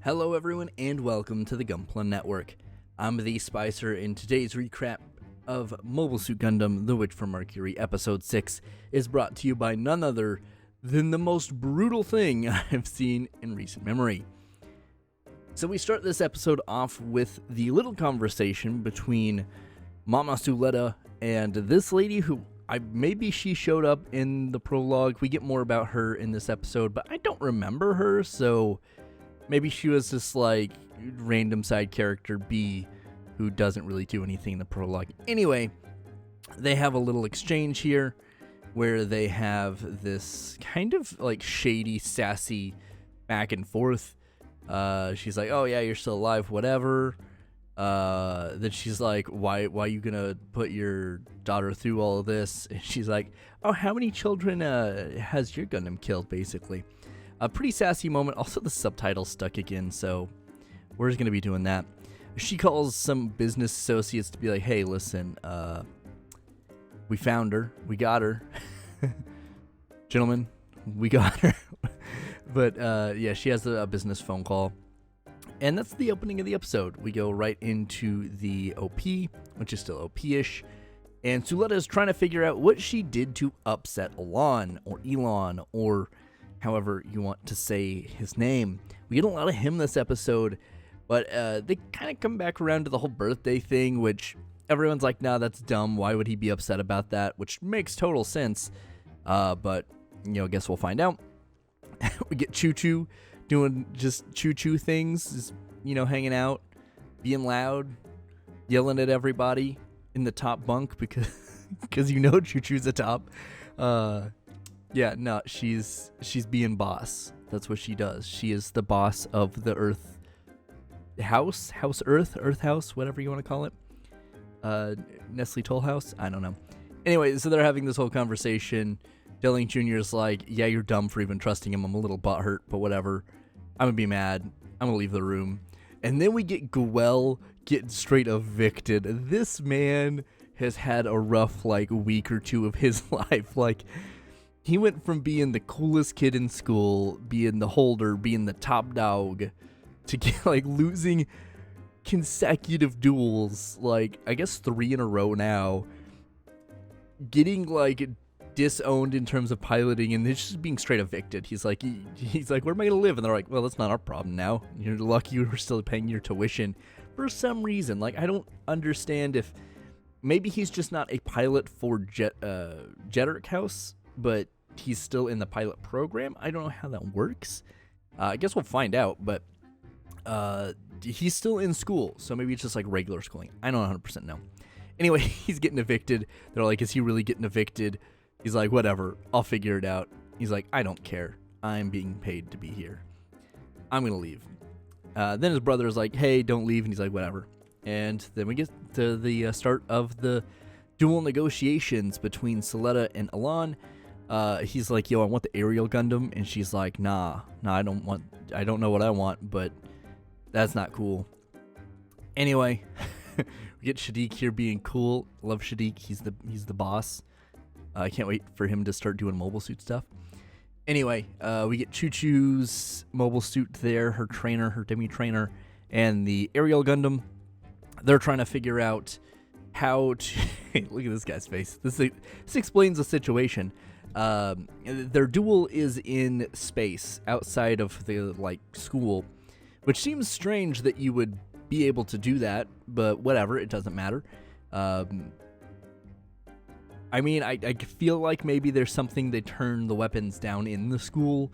Hello everyone and welcome to the Gunpla Network. I'm the Spicer and today's recap of Mobile Suit Gundam The Witch from Mercury Episode 6 is brought to you by none other than the most brutal thing I've seen in recent memory. So we start this episode off with the little conversation between Mama Suletta and this lady who maybe she showed up in the prologue. We get more about her in this episode, but I don't remember her, so maybe she was just like random side character B who doesn't really do anything in the prologue. Anyway, they have a little exchange here where they have this kind of like shady, sassy back and forth. She's like, oh yeah, you're still alive, whatever. Then she's like, why are you gonna put your daughter through all of this? And she's like, oh, how many children has your Gundam killed, basically? A pretty sassy moment. Also, the subtitle's stuck again, so we're just going to be doing that. She calls some business associates to be like, hey, listen, we found her. We got her. Gentlemen, we got her. But, yeah, she has a business phone call. And that's the opening of the episode. We go right into the OP, which is still OP-ish. And Suletta is trying to figure out what she did to upset Elan, or however you want to say his name. We get a lot of him this episode, but they kind of come back around to the whole birthday thing, which everyone's like, nah, that's dumb. Why would he be upset about that? Which makes total sense, but, I guess we'll find out. We get Choo-Choo doing just Choo-Choo things, just, hanging out, being loud, yelling at everybody in the top bunk because Choo-Choo's a top. Yeah, no, she's being boss. That's what she does. She is the boss of the Earth House, Earth House, whatever you want to call it. Nestle Toll House? I don't know. Anyway, so they're having this whole conversation. Delling Jr. is like, yeah, you're dumb for even trusting him. I'm a little butthurt, but whatever. I'm going to be mad. I'm going to leave the room. And then we get Guel getting straight evicted. This man has had a rough, week or two of his life. He went from being the coolest kid in school, being the holder, being the top dog, to losing consecutive duels, I guess 3 in a row now, getting disowned in terms of piloting, and just being straight evicted. He's like, where am I gonna live? And they're like, well, that's not our problem now. You're lucky you were still paying your tuition for some reason. I don't understand if maybe he's just not a pilot for Shaddiq House, but he's still in the pilot program. I don't know how that works. I guess we'll find out, but he's still in school, so maybe it's just regular schooling. I don't 100% know. Anyway, he's getting evicted. They're like, is he really getting evicted? He's like, whatever, I'll figure it out. He's like, I don't care. I'm being paid to be here. I'm going to leave. Then his brother is like, hey, don't leave. And he's like, whatever. And then we get to the start of the dual negotiations between Suletta and Elan. He's like, yo, I want the aerial Gundam. And she's like, nah, I don't know what I want, but that's not cool. Anyway, we get Shaddiq here being cool. Love Shaddiq. He's the boss. I can't wait for him to start doing mobile suit stuff. Anyway, we get Choo-Choo's mobile suit there, her trainer, her demi-trainer, and the aerial Gundam. They're trying to figure out how to... Look at this guy's face. This explains the situation. Their duel is in space, outside of the, school, which seems strange that you would be able to do that, but whatever, it doesn't matter. I mean, I feel like maybe there's something they turn the weapons down in the school,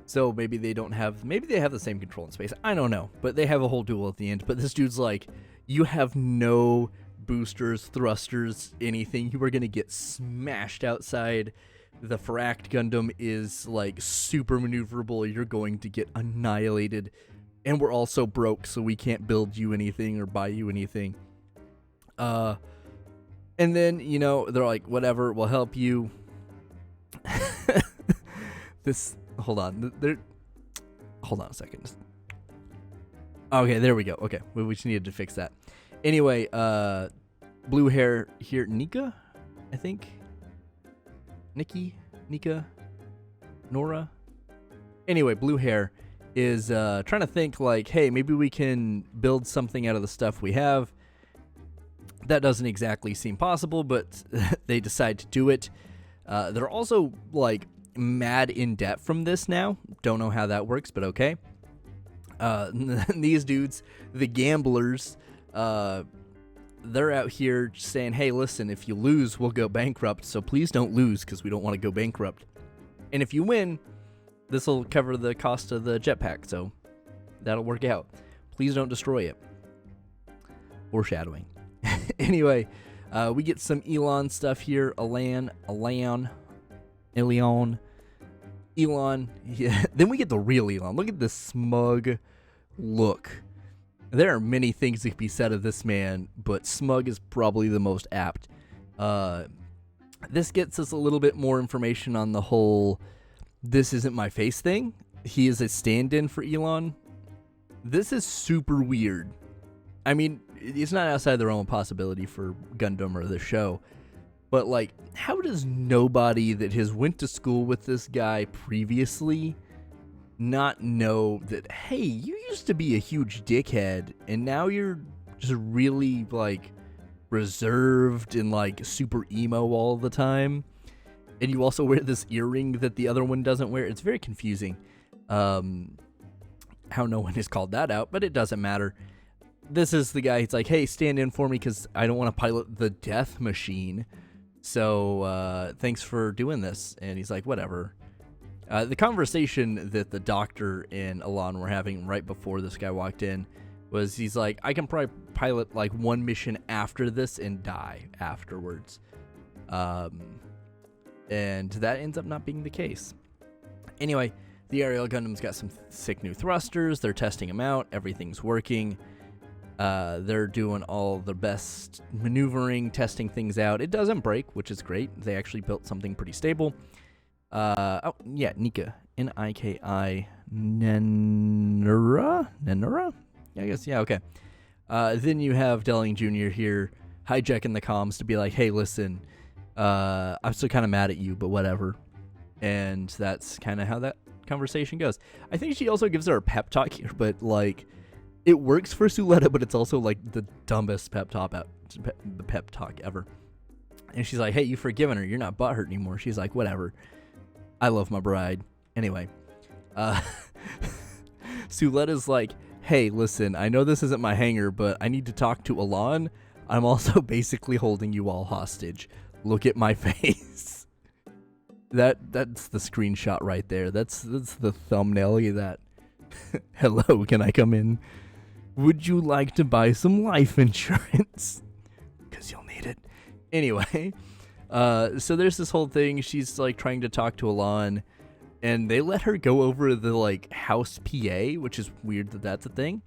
so maybe they have the same control in space. I don't know, but they have a whole duel at the end. But this dude's like, you have no boosters, thrusters, anything. You are gonna get smashed outside. The Fract Gundam is super maneuverable. You're going to get annihilated, and we're also broke, so we can't build you anything or buy you anything. And then, they're like, whatever, we'll help you. Hold on a second. Okay, there we go. Okay, we just needed to fix that. Anyway, blue hair here, Nika, I think. Nika, Nora. Anyway, blue hair is trying to think like, hey, maybe we can build something out of the stuff we have. That doesn't exactly seem possible, but they decide to do it. They're also like mad in debt from this now. Don't know how that works, but okay. These dudes, the gamblers, they're out here saying, hey, listen, if you lose, we'll go bankrupt. So please don't lose because we don't want to go bankrupt. And if you win, this will cover the cost of the jetpack. So that'll work out. Please don't destroy it. Foreshadowing. Anyway, we get some Elan stuff here. Elan. Yeah. Then we get the real Elan. Look at this smug look. There are many things that could be said of this man, but smug is probably the most apt. This gets us a little bit more information on the whole "this isn't my face" thing. He is a stand-in for Elan. This is super weird. I mean, it's not outside the realm of possibility for Gundam or the show, but like, how does nobody that has went to school with this guy previously not know that, hey, you used to be a huge dickhead and now you're just really like reserved and like super emo all the time, and you also wear this earring that the other one doesn't wear? It's very confusing how no one has called that out, but it doesn't matter. This is the guy. He's like, hey, stand in for me because I don't want to pilot the death machine. So thanks for doing this. And he's like, whatever. The conversation that the doctor and Elan were having right before this guy walked in was, he's like, I can probably pilot like one mission after this and die afterwards. And that ends up not being the case. Anyway, the aerial Gundam's got some sick new thrusters. They're testing them out. Everything's working. They're doing all the best maneuvering, testing things out. It doesn't break, which is great. They actually built something pretty stable. Oh, yeah, Nika. N-I-K-I. Nenura? Yeah, I guess, yeah, okay. Then you have Delling Jr. here hijacking the comms to be like, hey, listen, I'm still kind of mad at you, but whatever. And that's kind of how that conversation goes. I think she also gives her a pep talk here, but like, it works for Suletta, but it's also like the dumbest pep talk ever. And she's like, hey, you've forgiven her. You're not butthurt anymore. She's like, whatever. I love my bride. Anyway, Suletta's like, hey, listen, I know this isn't my hangar, but I need to talk to Elan. I'm also basically holding you all hostage. Look at my face. That's the screenshot right there. That's the thumbnail. Look at that. Hello, can I come in? Would you like to buy some life insurance? Because you'll need it. Anyway, so there's this whole thing. She's like trying to talk to Elan, and they let her go over the like house PA, which is weird that that's a thing.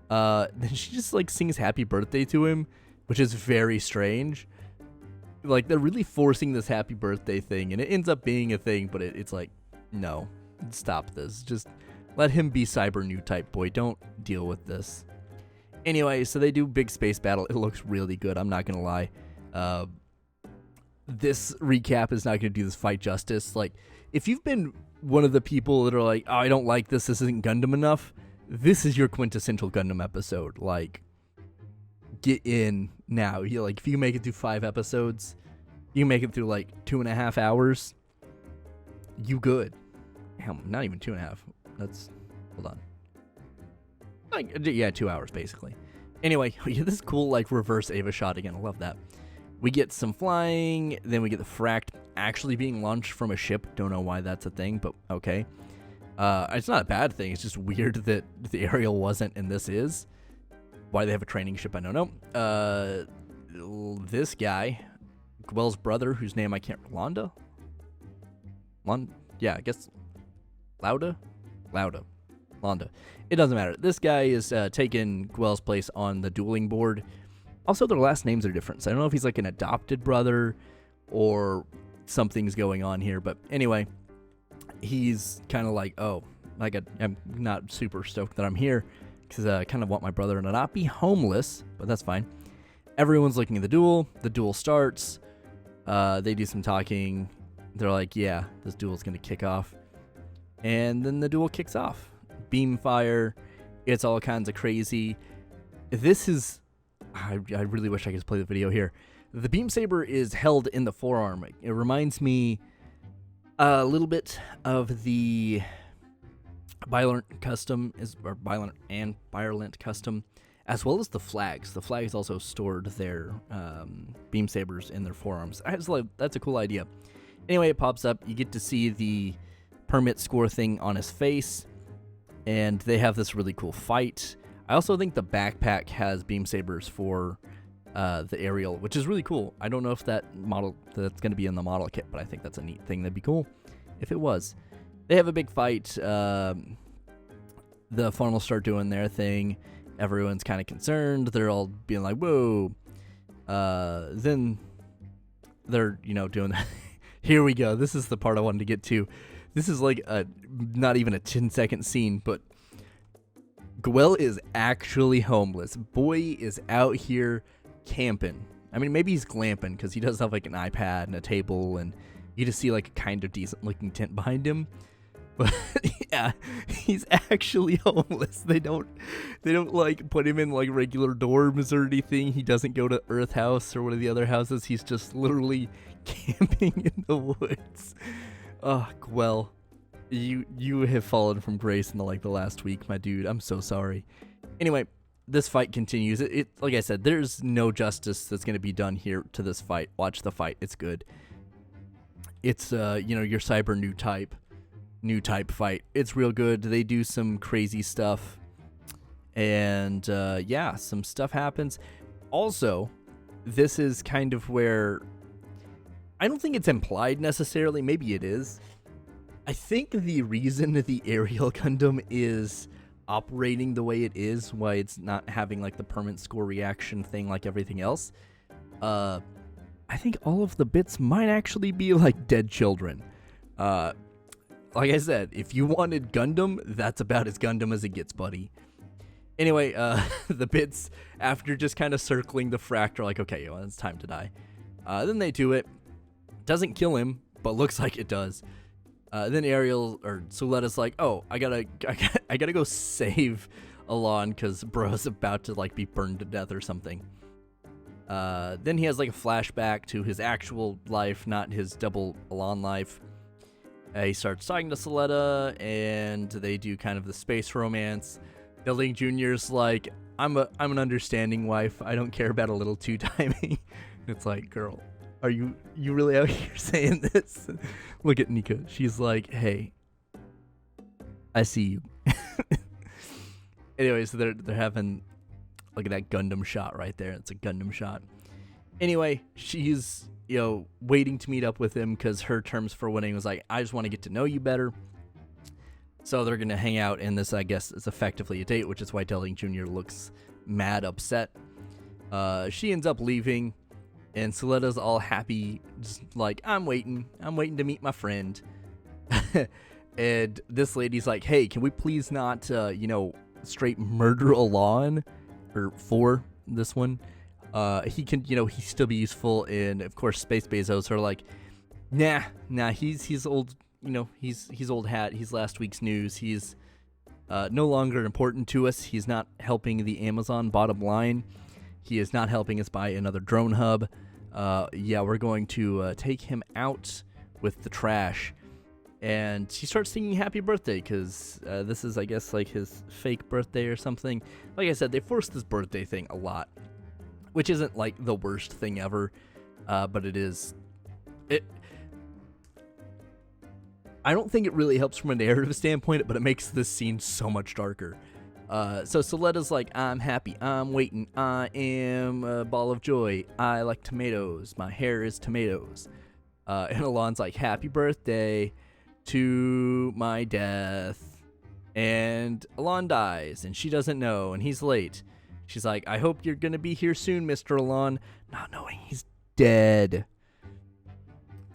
Then she just like sings happy birthday to him, which is very strange. Like, they're really forcing this happy birthday thing, and it ends up being a thing, but it's like, no, stop this. Just let him be Cyber New type boy. Don't deal with this. Anyway, so they do big space battle. It looks really good. I'm not going to lie. This recap is not going to do this fight justice. Like, if you've been one of the people that are like, oh, I don't like this isn't Gundam enough, this is your quintessential Gundam episode. Like, get in now. Like, if you make it through 5 episodes, you make it through like 2.5 hours, you good. Hell, not even 2.5. That's, hold on. Like, yeah, 2 hours basically. Anyway, we get this cool like reverse Ava shot again. I love that. We get some flying, then we get the Fract actually being launched from a ship. Don't know why that's a thing, but okay. It's not a bad thing. It's just weird that the aerial wasn't and this is. Why they have a training ship, I don't know. This guy, Guel's brother, whose name I can't... Londa? Yeah, I guess... Londa? It doesn't matter. This guy is taking Guel's place on the dueling board. Also, their last names are different, so I don't know if he's like an adopted brother or something's going on here. But anyway, he's kind of like, oh, like I'm not super stoked that I'm here because I kind of want my brother to not be homeless, but that's fine. Everyone's looking at the duel. The duel starts. They do some talking. They're like, yeah, this duel's going to kick off. And then the duel kicks off. beam fire. It's all kinds of crazy. This is... I really wish I could play the video here. The beam saber is held in the forearm. It reminds me a little bit of the Violent custom, or Violent and Violent custom, as well as the flags. The flags also stored their beam sabers in their forearms. That's a cool idea. Anyway, it pops up. You get to see the permit score thing on his face, and they have this really cool fight. I also think the backpack has beam sabers for the aerial, which is really cool. I don't know if that's going to be in the model kit, but I think that's a neat thing. That'd be cool if it was. They have a big fight. The funnels start doing their thing. Everyone's kind of concerned. They're all being like, whoa. Then they're, doing that. Here we go. This is the part I wanted to get to. This is like not even a 10-second scene, but Guel is actually homeless. Boy is out here camping. I mean, maybe he's glamping because he does have like an iPad and a table, and you just see like a kind of decent looking tent behind him. But yeah, he's actually homeless. They don't like put him in like regular dorms or anything. He doesn't go to Earth House or one of the other houses. He's just literally camping in the woods. Oh, Guel, you have fallen from grace in the last week, my dude. I'm so sorry. Anyway, this fight continues. It like I said, there's no justice that's going to be done here to this fight. Watch the fight. It's good. It's your cyber new type fight. It's real good. They do some crazy stuff, and some stuff happens. Also, this is kind of where I don't think it's implied necessarily. Maybe it is. I think the reason the aerial Gundam is operating the way it is, why it's not having like the permanent score reaction thing like everything else, I think all of the bits might actually be like dead children. Like I said, if you wanted Gundam, that's about as Gundam as it gets, buddy. Anyway, the bits, after just kind of circling the fractor, like, okay, it's time to die. Then they do it. Doesn't kill him, but looks like it does. Then Ariel, or Suletta's like, oh, I gotta go save Elan, because bro's about to, like, be burned to death or something. Then he has, like, a flashback to his actual life, not his double Elan life. He starts talking to Suletta, and they do kind of the space romance. Delling Jr.'s like, I'm an understanding wife. I don't care about a little two-timing. It's like, girl, are you really out here saying this? Look at Nika. She's like, hey, I see you. Anyway, so they're having, look at that Gundam shot right there. It's a Gundam shot. Anyway, she's waiting to meet up with him because her terms for winning was like, I just want to get to know you better. So they're going to hang out, and this, I guess, is effectively a date, which is why Delling Jr. looks mad upset. She ends up leaving, and Suletta's all happy, just like, I'm waiting to meet my friend. And this lady's like, hey, can we please not, straight murder Elan, or for this one? He can, he'd still be useful, and of course Space Bezos are like, nah, he's old, he's old hat, he's last week's news, he's no longer important to us, he's not helping the Amazon bottom line, he is not helping us buy another drone hub, we're going to take him out with the trash. And she starts singing happy birthday, because this is, I guess, like his fake birthday or something. Like I said, they forced this birthday thing a lot, which isn't like the worst thing ever, but it is. I don't think it really helps from a narrative standpoint, but it makes this scene so much darker. So Suletta's like, I'm happy, I'm waiting, I am a ball of joy, I like tomatoes, my hair is tomatoes. And Elan's like, happy birthday to my death. And Elan dies, and she doesn't know, and he's late. She's like, I hope you're going to be here soon, Mr. Elan, not knowing he's dead.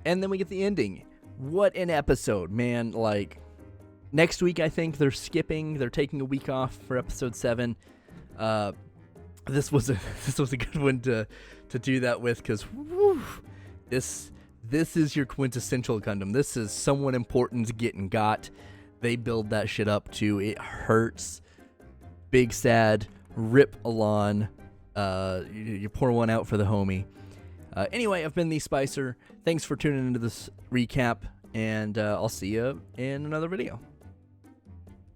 And then we get the ending. What an episode, man. Like, next week, I think they're taking a week off for episode 7. This was a good one to do that with, because this is your quintessential Gundam. This is someone important getting got. they build that shit up too. It hurts. Big sad. Rip Elan. You pour one out for the homie. Anyway, I've been the Spicer. Thanks for tuning into this recap, and I'll see you in another video.